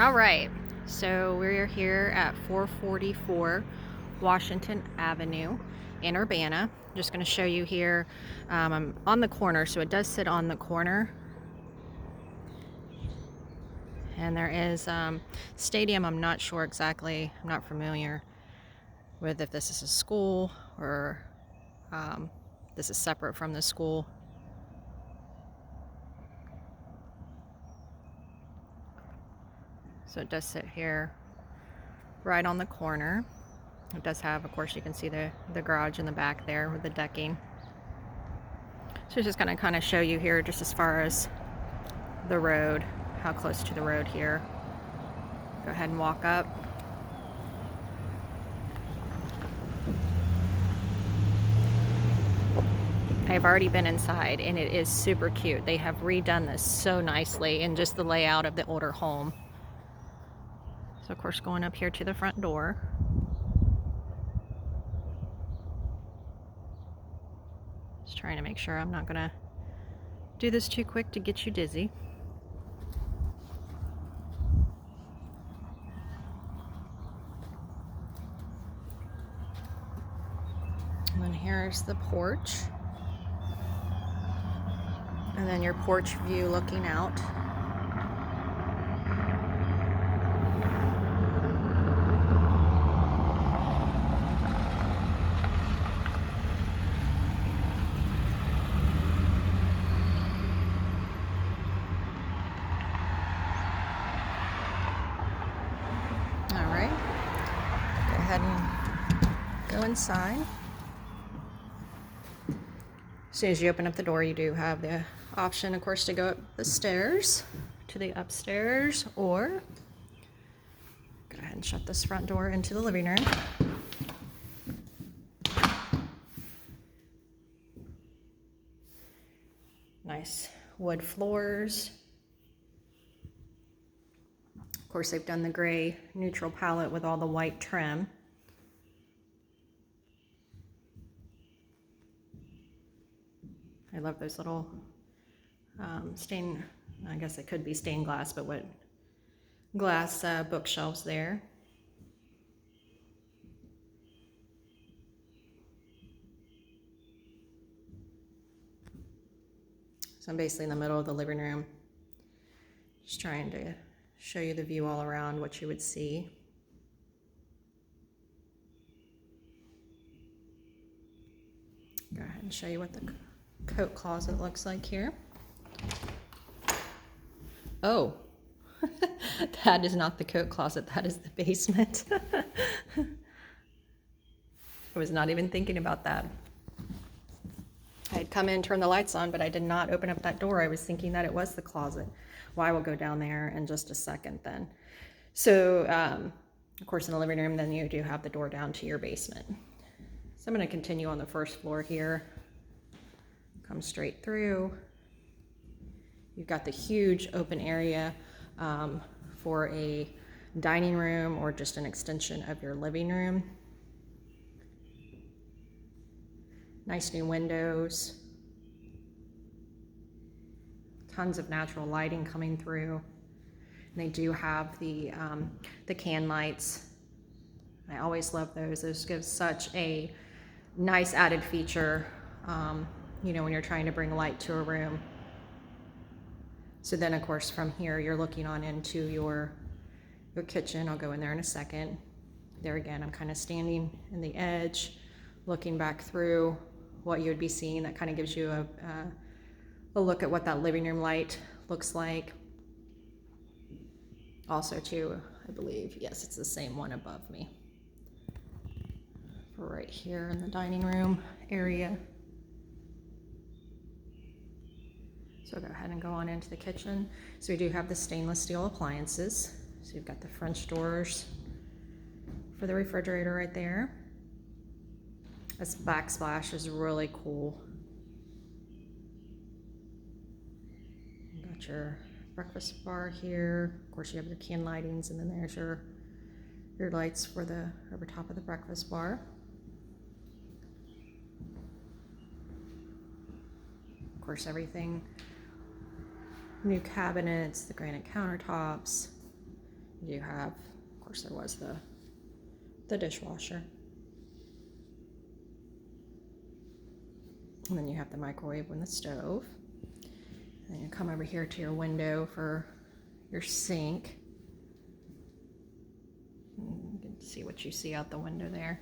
All right, so we're here at 444 Washington Avenue in Urbana. Just going to show you here. I'm on the corner, so it does sit on the corner. And there is stadium. I'm not sure exactly. I'm not familiar with if this is a school or this is separate from the school. So it does sit here right on the corner. It does have, of course, you can see the garage in the back there with the decking. So it's just going to kind of show you here just as far as the road, how close to the road here. Go ahead and walk up. I've already been inside and it is super cute. They have redone this so nicely in just the layout of the older home. So of course going up here to the front door. Just trying to make sure I'm not gonna do this too quick to get you dizzy. And then here's the porch. And then your porch view looking out. All right, go ahead and go inside. As soon as you open up the door, you do have the option, of course, to go up the stairs to the upstairs, or go ahead and shut this front door into the living room. Nice wood floors. Of course, they've done the gray neutral palette with all the white trim. I love those little I guess it could be stained glass, but what glass bookshelves there. So I'm basically in the middle of the living room, just trying to show you the view all around, what you would see. Go ahead and show you what the coat closet looks like here. Oh, that is not the coat closet, that is the basement. I was not even thinking about that. I'd come in, turn the lights on, but I did not open up that door. I was thinking that it was the closet. Well, I will go down there in just a second then. So, of course, in the living room, then you do have the door down to your basement. So I'm going to continue on the first floor here. Come straight through. You've got the huge open area for a dining room or just an extension of your living room. Nice new windows. Tons of natural lighting coming through. And they do have the can lights. I always love those. Those give such a nice added feature, you know, when you're trying to bring light to a room. So then, of course, from here, you're looking on into your kitchen. I'll go in there in a second. There again, I'm kind of standing in the edge, looking back through what you would be seeing. That kind of gives you a look at what that living room light looks like. Also, too, I believe, yes, it's the same one above me. For right here in the dining room area. So go ahead and go on into the kitchen. So we do have the stainless steel appliances. So you've got the French doors for the refrigerator right there. This backsplash is really cool. You got your breakfast bar here. Of course, you have your can lightings, and then there's your lights for the over top of the breakfast bar. Of course, everything. New cabinets, the granite countertops. You have, of course, there was the dishwasher. And then you have the microwave and the stove. And you come over here to your window for your sink. And you can see what you see out the window there.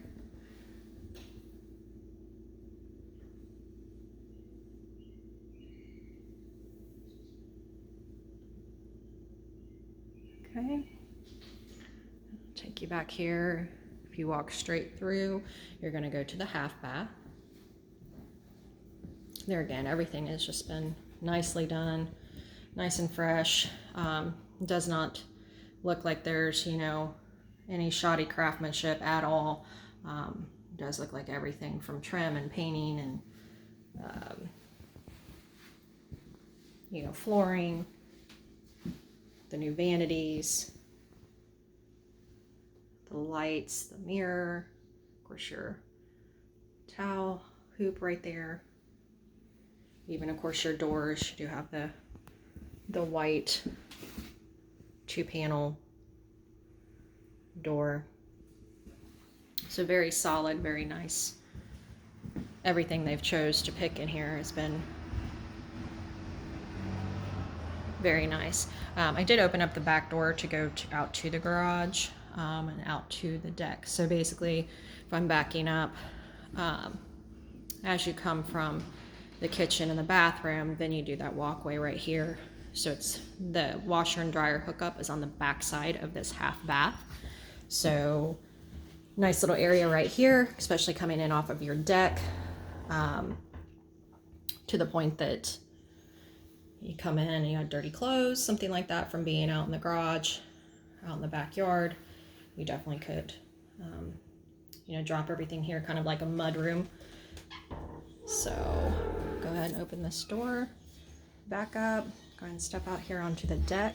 Okay. Take you back here. If you walk straight through, you're going to go to the half bath. There again, everything has just been nicely done, nice and fresh. Does not look like there's, you know, any shoddy craftsmanship at all. Does look like everything from trim and painting and, you know, flooring, the new vanities, the lights, the mirror, of course your towel hoop right there. Even of course your doors, you do have the white 2-panel door. So very solid, very nice. Everything they've chose to pick in here has been very nice. I did open up the back door to go out to the garage and out to the deck. So basically, if I'm backing up, as you come from the kitchen and the bathroom, then you do that walkway right here. So it's the washer and dryer hookup is on the back side of this half bath. So nice little area right here, especially coming in off of your deck, to the point that you come in and you have dirty clothes, something like that from being out in the garage, out in the backyard. You definitely could, you know, drop everything here, kind of like a mud room. So go ahead and open this door, back up, go ahead and step out here onto the deck.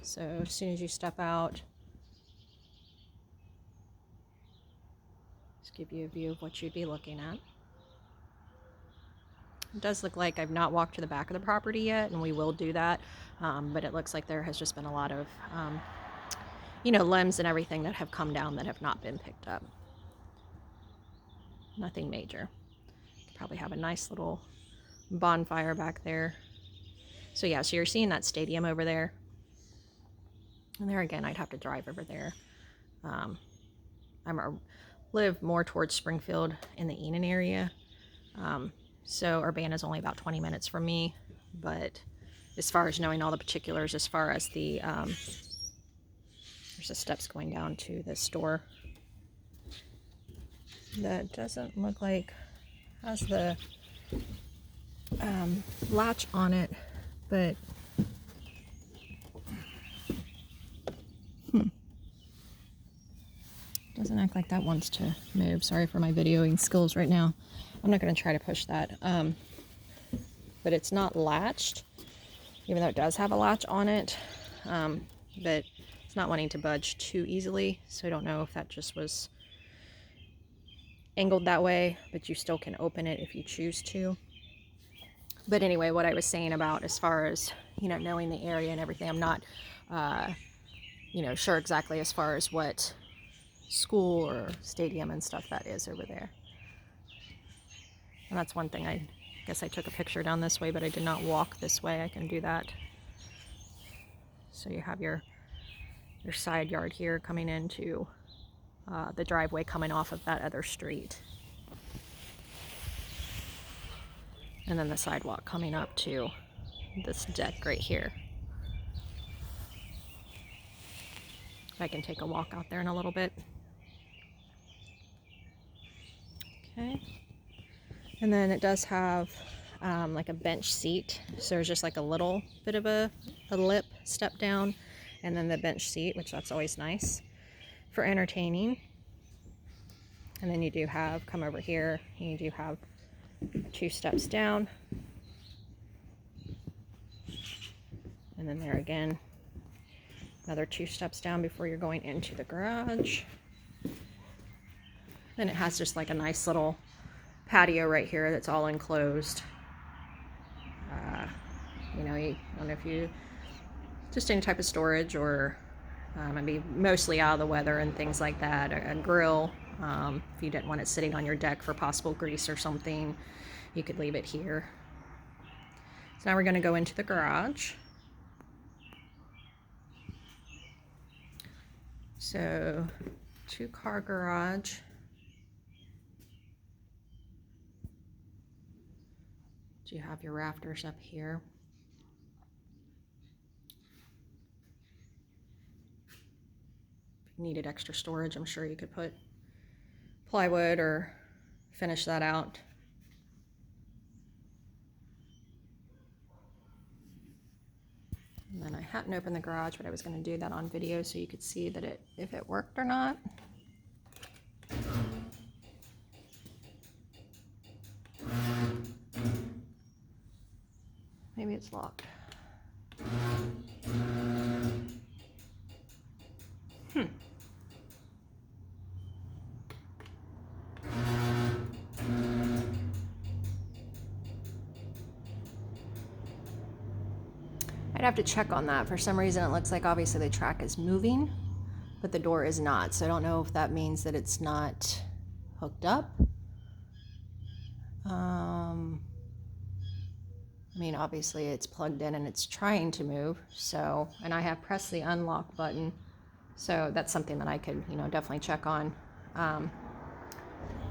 So as soon as you step out, just give you a view of what you'd be looking at. It does look like I've not walked to the back of the property yet, and we will do that, but it looks like there has just been a lot of, you know, limbs and everything that have come down that have not been picked up. Nothing major. Probably have a nice little bonfire back there. So yeah, so you're seeing that stadium over there. And there again, I'd have to drive over there. I live more towards Springfield in the Enon area. So Urbana's only about 20 minutes from me. But as far as knowing all the particulars, as far as the, there's the steps going down to the store. That doesn't look like has the latch on it, but doesn't act like that wants to move. Sorry for my videoing skills right now. I'm not going to try to push that, but it's not latched, even though it does have a latch on it, but it's not wanting to budge too easily. So I don't know if that just was angled that way, but you still can open it if you choose to. But anyway, what I was saying about as far as, you know, knowing the area and everything, I'm not, you know, sure exactly as far as what school or stadium and stuff that is over there. And that's one thing. I guess I took a picture down this way, but I did not walk this way. I can do that. So you have your side yard here coming into the driveway coming off of that other street. And then the sidewalk coming up to this deck right here. I can take a walk out there in a little bit. Okay. And then it does have like a bench seat. So there's just like a little bit of a lip step down, and then the bench seat, which that's always nice for entertaining. And then you do have, come over here, and you do have 2 steps down. And then there again, another 2 steps down before you're going into the garage. Then it has just like a nice little patio right here that's all enclosed. You know, I don't know if you just any type of storage, or maybe mostly out of the weather and things like that. A grill, if you didn't want it sitting on your deck for possible grease or something, you could leave it here. So now we're going to go into the garage. So 2-car garage. You have your rafters up here. If you needed extra storage, I'm sure you could put plywood or finish that out. And then I hadn't opened the garage, but I was going to do that on video so you could see that if it worked or not. Maybe it's locked. I'd have to check on that. For some reason, it looks like obviously the track is moving, but the door is not. So I don't know if that means that it's not hooked up. I mean, obviously it's plugged in and it's trying to move. So, and I have pressed the unlock button. So that's something that I could, definitely check on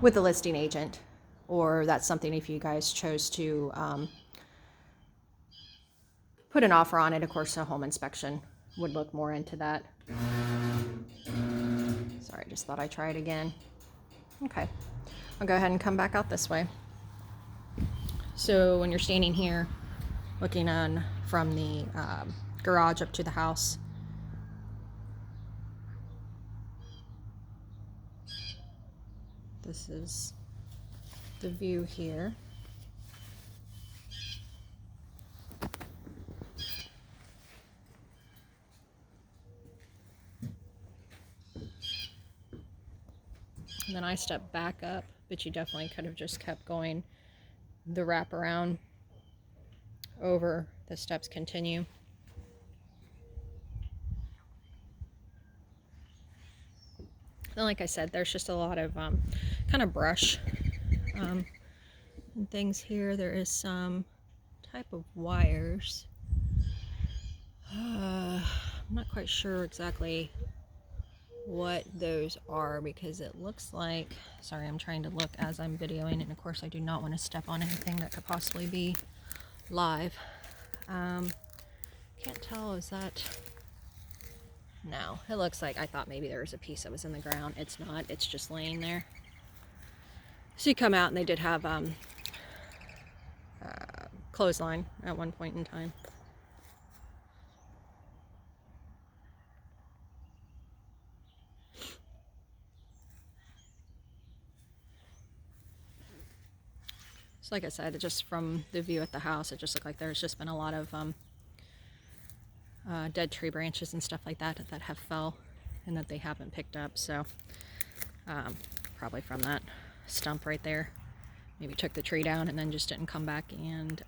with the listing agent, or that's something if you guys chose to put an offer on it. Of course, a home inspection would look more into that. Sorry, just thought I'd try it again. Okay, I'll go ahead and come back out this way. So when you're standing here looking on from the garage up to the house, this is the view here. And then I stepped back up, but you definitely could have just kept going the wraparound over. The steps continue. And like I said, there's just a lot of kind of brush and things here. There is some type of wires. I'm not quite sure exactly what those are, because it looks like, sorry, I'm trying to look as I'm videoing, and of course I do not want to step on anything that could possibly be live. Can't tell, is that, no, it looks like, I thought maybe there was a piece that was in the ground. It's not, it's just laying there. So you come out and they did have clothesline at one point in time. Like I said, just from the view at the house, it just looked like there's just been a lot of dead tree branches and stuff like that that have fell and that they haven't picked up. So probably from that stump right there, maybe took the tree down and then just didn't come back and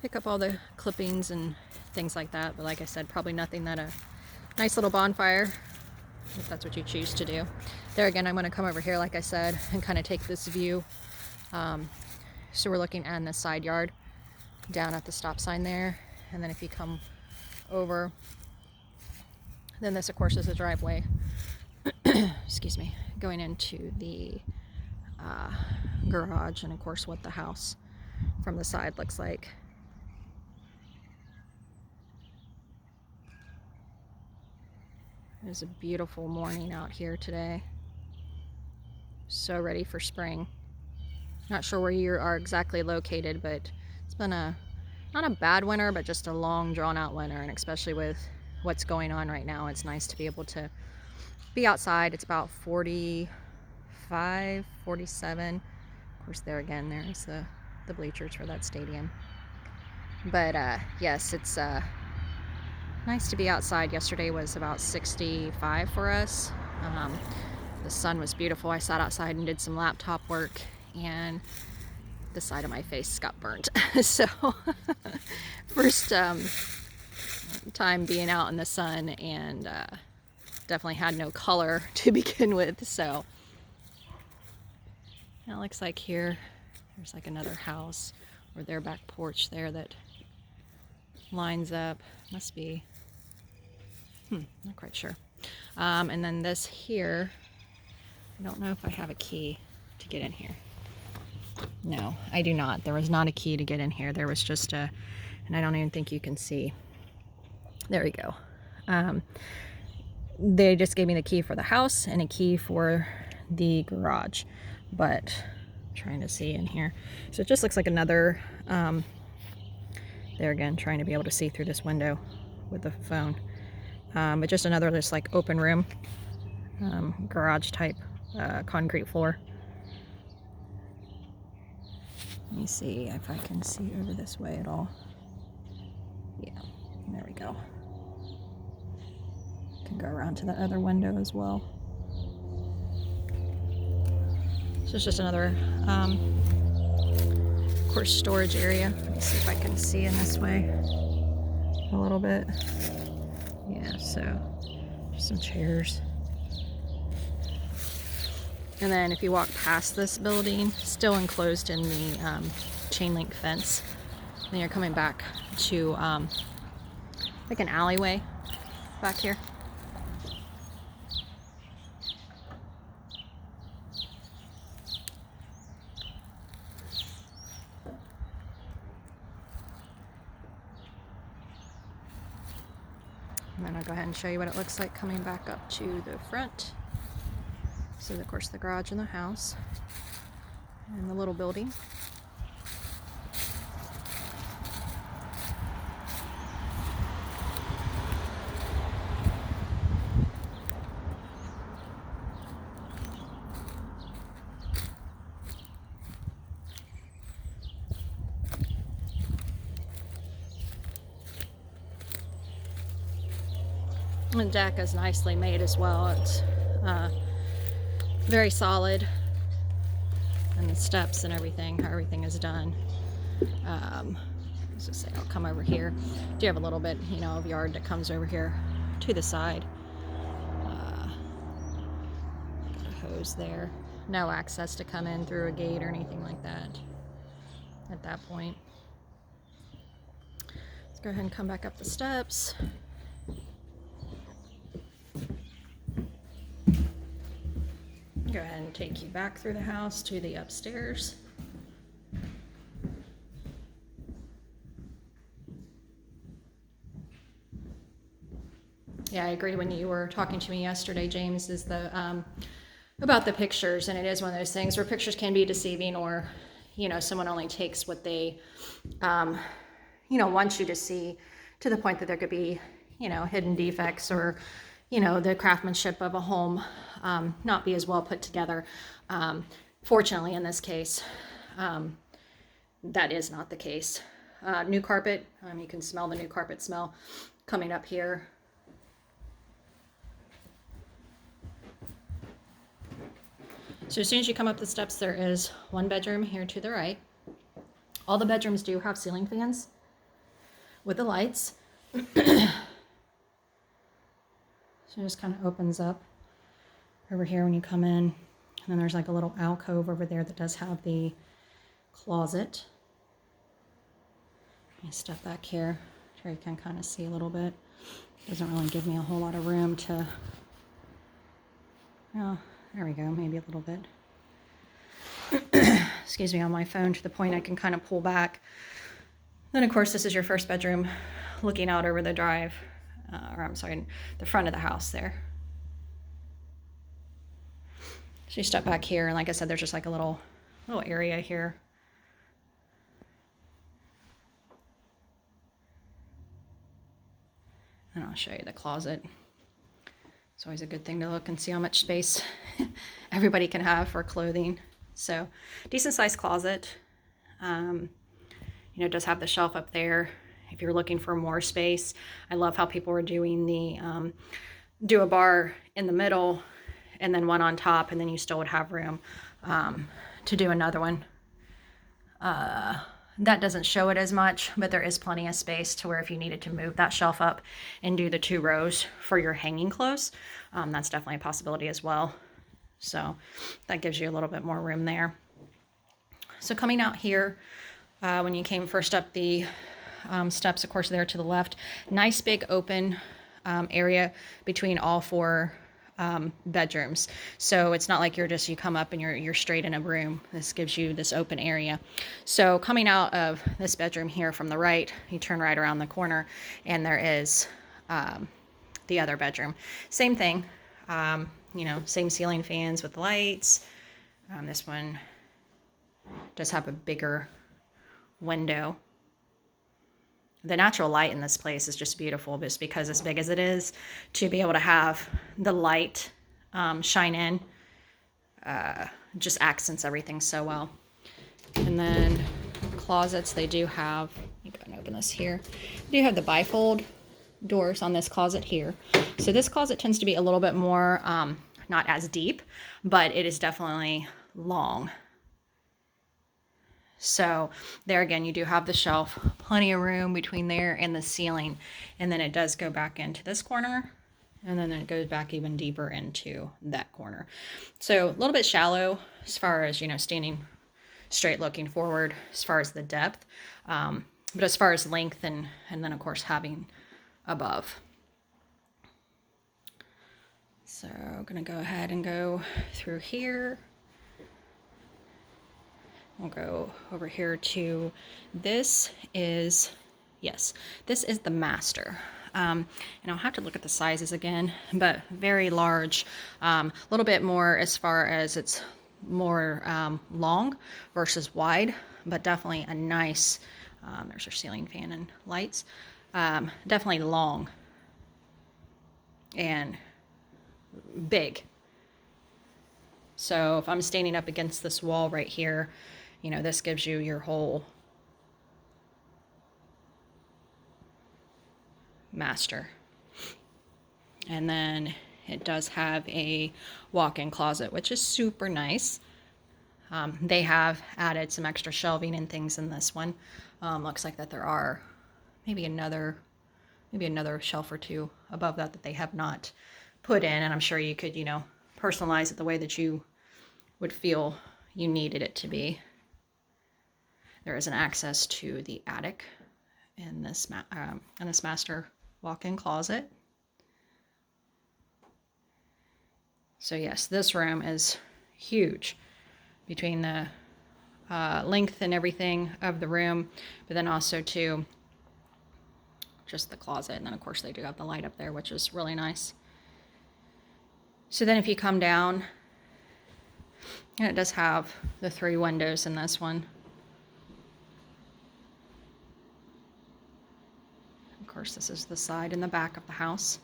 pick up all the clippings and things like that. But like I said, probably nothing that a nice little bonfire, if that's what you choose to do. There again, I'm going to come over here, like I said, and kind of take this view. So we're looking at the side yard down at the stop sign there. And then if you come over, then this, of course, is a driveway. Excuse me, going into the garage, and of course what the house from the side looks like. It is a beautiful morning out here today. So ready for spring. Not sure where you are exactly located, but it's been not a bad winter, but just a long drawn out winter. And especially with what's going on right now, it's nice to be able to be outside. It's about 45, 47. Of course, there again, there's the bleachers for that stadium. But yes, it's nice to be outside. Yesterday was about 65 for us. The sun was beautiful. I sat outside and did some laptop work, and the side of my face got burnt. So first time being out in the sun, and definitely had no color to begin with. So it looks like here there's like another house or their back porch there that lines up. Must be, not quite sure. And then this here, I don't know if I have a key to get in here. No, I do not. There was not a key to get in here. There was just a, and I don't even think you can see. There we go. They just gave me the key for the house and a key for the garage, but I'm trying to see in here. So it just looks like another, there again, trying to be able to see through this window with the phone. But just another, just like open room, garage type, concrete floor. Let me see if I can see over this way at all. Yeah, there we go. Can go around to the other window as well. So it's just another, of course, storage area. Let me see if I can see in this way a little bit. Yeah, so just some chairs. And then if you walk past this building, still enclosed in the chain link fence, then you're coming back to like an alleyway back here. And then I'll go ahead and show you what it looks like coming back up to the front. So of course the garage and the house and the little building. The deck is nicely made as well. It's very solid, and the steps and everything, how everything is done. Let's just say I'll come over here. Do you have a little bit, you know, of yard that comes over here to the side? Got a hose there. No access to come in through a gate or anything like that at that point. Let's go ahead and come back up the steps. Go ahead and take you back through the house to the upstairs. Yeah, I agree when you were talking to me yesterday, James, is the about the pictures, and it is one of those things where pictures can be deceiving, or you know, someone only takes what they you know, want you to see, to the point that there could be, you know, hidden defects, or you know, the craftsmanship of a home not be as well put together. Fortunately, in this case, that is not the case. New carpet, you can smell the new carpet smell coming up here. So as soon as you come up the steps, there is one bedroom here to the right. All the bedrooms do have ceiling fans with the lights. So it just kind of opens up over here when you come in. And then there's like a little alcove over there that does have the closet. Let me step back here. Here you can kind of see a little bit. Doesn't really give me a whole lot of room to, oh, there we go, maybe a little bit. Excuse me, on my phone, to the point I can kind of pull back. Then of course this is your first bedroom looking out over the drive. Or I'm sorry, the front of the house there. So you step back here, and like I said, there's just like a little area here. And I'll show you the closet. It's always a good thing to look and see how much space everybody can have for clothing. So decent sized closet. You know, it does have the shelf up there if you're looking for more space. I love how people are doing the, do a bar in the middle and then one on top, and then you still would have room to do another one That doesn't show it as much, but there is plenty of space to where if you needed to move that shelf up and do the 2 rows for your hanging clothes, that's definitely a possibility as well. So that gives you a little bit more room there. So coming out here, when you came first up the steps, of course, there to the left, nice big open area between all 4 bedrooms. So it's not like you come up and you're straight in a room. This gives you this open area. So coming out of this bedroom here from the right, you turn right around the corner and there is the other bedroom. Same thing, you know, same ceiling fans with lights. This one does have a bigger window. The natural light in this place is just beautiful, just because as big as it is, to be able to have the light shine in just accents everything so well. And then closets, they do have, you go and open this here, they do have the bifold doors on this closet here. So this closet tends to be a little bit more, not as deep, but it is definitely long. So there again, you do have the shelf, plenty of room between there and the ceiling. And then it does go back into this corner, and then it goes back even deeper into that corner. So a little bit shallow as far as, you know, standing straight looking forward as far as the depth. But as far as length and then of course having above. So I'm gonna go ahead and go through here. We'll go over here to, this is the master. And I'll have to look at the sizes again, but very large, a little bit more as far as it's more long versus wide, but definitely a nice, there's our ceiling fan and lights, definitely long and big. So if I'm standing up against this wall right here, you know, this gives you your whole master. And then it does have a walk-in closet, which is super nice. They have added some extra shelving and things in this one. Looks like that there are maybe another shelf or 2 above that they have not put in. And I'm sure you could, you know, personalize it the way that you would feel you needed it to be. There is an access to the attic in this master walk-in closet. So yes, this room is huge between the length and everything of the room, but then also to just the closet. And then of course they do have the light up there, which is really nice. So then if you come down, and it does have the 3 windows in this one. Of course, this is the side and the back of the house.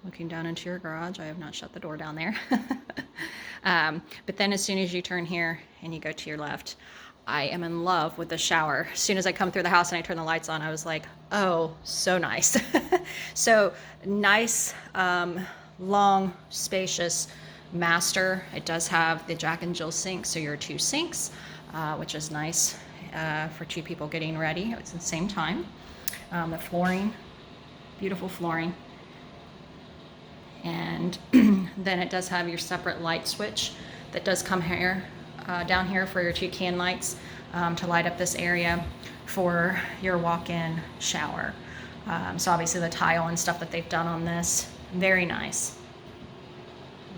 Looking down into your garage. I have not shut the door down there. But then as soon as you turn here and you go to your left, I am in love with the shower. As soon as I come through the house and I turn the lights on, I was like, oh, so nice. So nice, long, spacious master. It does have the Jack and Jill sink, so your 2 sinks, which is nice for 2 people getting ready at the same time. The flooring, beautiful flooring. And then it does have your separate light switch that does come here, down here for your 2 can lights to light up this area for your walk-in shower. So obviously the tile and stuff that they've done on this, very nice.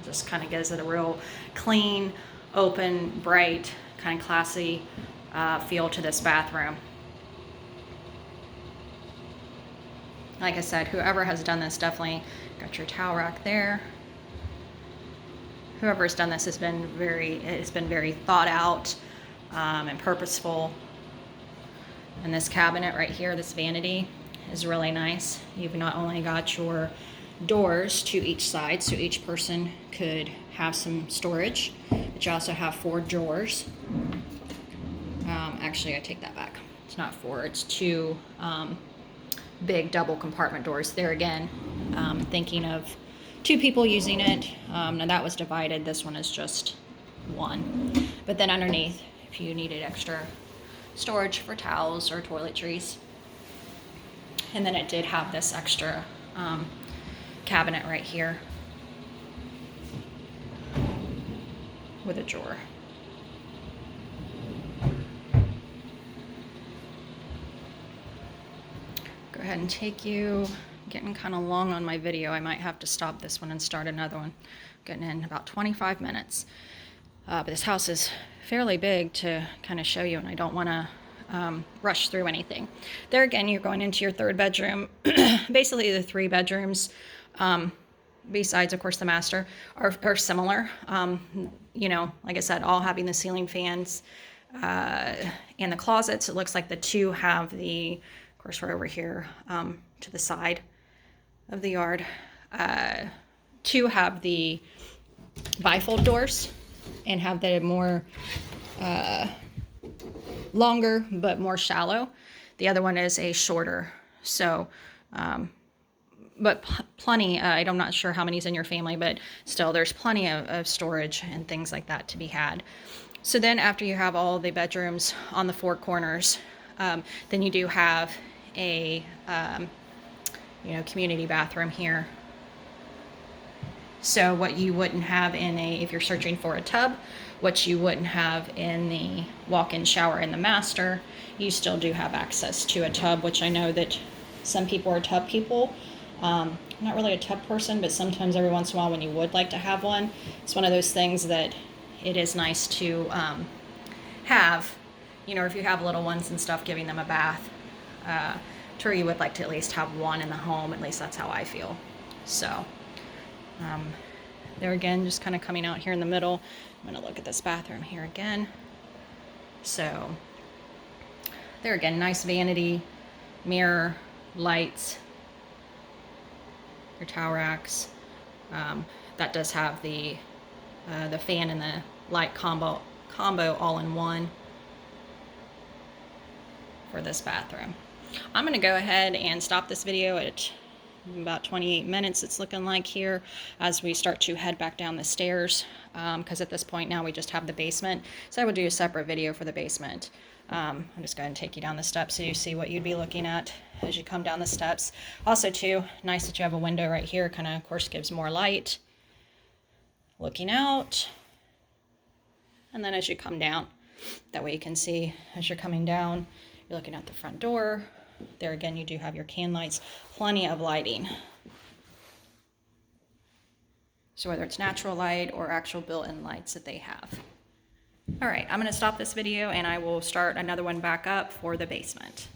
It just kind of gives it a real clean, open, bright, kind of classy feel to this bathroom. Like I said, whoever has done this definitely got your towel rack there. Whoever has done this has been very thought out and purposeful. And this cabinet right here, this vanity, is really nice. You've not only got your doors to each side, so each person could have some storage, but you also have 4 drawers. Actually, I take that back. It's not 4, it's 2 big double compartment doors. There again, thinking of 2 people using it. Now that was divided. This one is just 1. But then underneath, if you needed extra storage for towels or toiletries. And then it did have this extra cabinet right here with a drawer. Go ahead and take you, getting kind of long on my video. I might have to stop this one and start another one. Getting in about 25 minutes. But this house is fairly big to kind of show you, and I don't want to rush through anything. There again, you're going into your third bedroom. Basically, the 3 bedrooms, besides, of course, the master, are similar. You know, like I said, all having the ceiling fans. And the closets, it looks like the 2 have the, of course, we're over here to the side of the yard. 2 have the bifold doors and have the more longer but more shallow. The other one is a shorter. So, but plenty, I'm not sure how many's in your family, but still there's plenty of storage and things like that to be had. So then after you have all the bedrooms on the 4 corners, then you do have a, you know, community bathroom here. So what you wouldn't have in if you're searching for a tub, what you wouldn't have in the walk-in shower in the master, you still do have access to a tub, which I know that some people are tub people. I'm not really a tub person, but sometimes every once in a while when you would like to have one, it's one of those things that it is nice to have, you know, if you have little ones and stuff, giving them a bath, to where you would like to at least have one in the home. At least that's how I feel. So there again, just kind of coming out here in the middle. I'm going to look at this bathroom here again. So there again, nice vanity, mirror, lights, your towel racks. That does have the fan and the light combo all in one for this bathroom. I'm going to go ahead and stop this video at about 28 minutes, it's looking like here, as we start to head back down the stairs, because at this point now we just have the basement. So I would do a separate video for the basement. I'm just going to take you down the steps so you see what you'd be looking at as you come down the steps. Also too, nice that you have a window right here, kind of course gives more light looking out. And then as you come down, that way you can see as you're coming down, you're looking at the front door. There again, you do have your can lights, plenty of lighting. So whether it's natural light or actual built-in lights that they have. All right, I'm going to stop this video and I will start another one back up for the basement.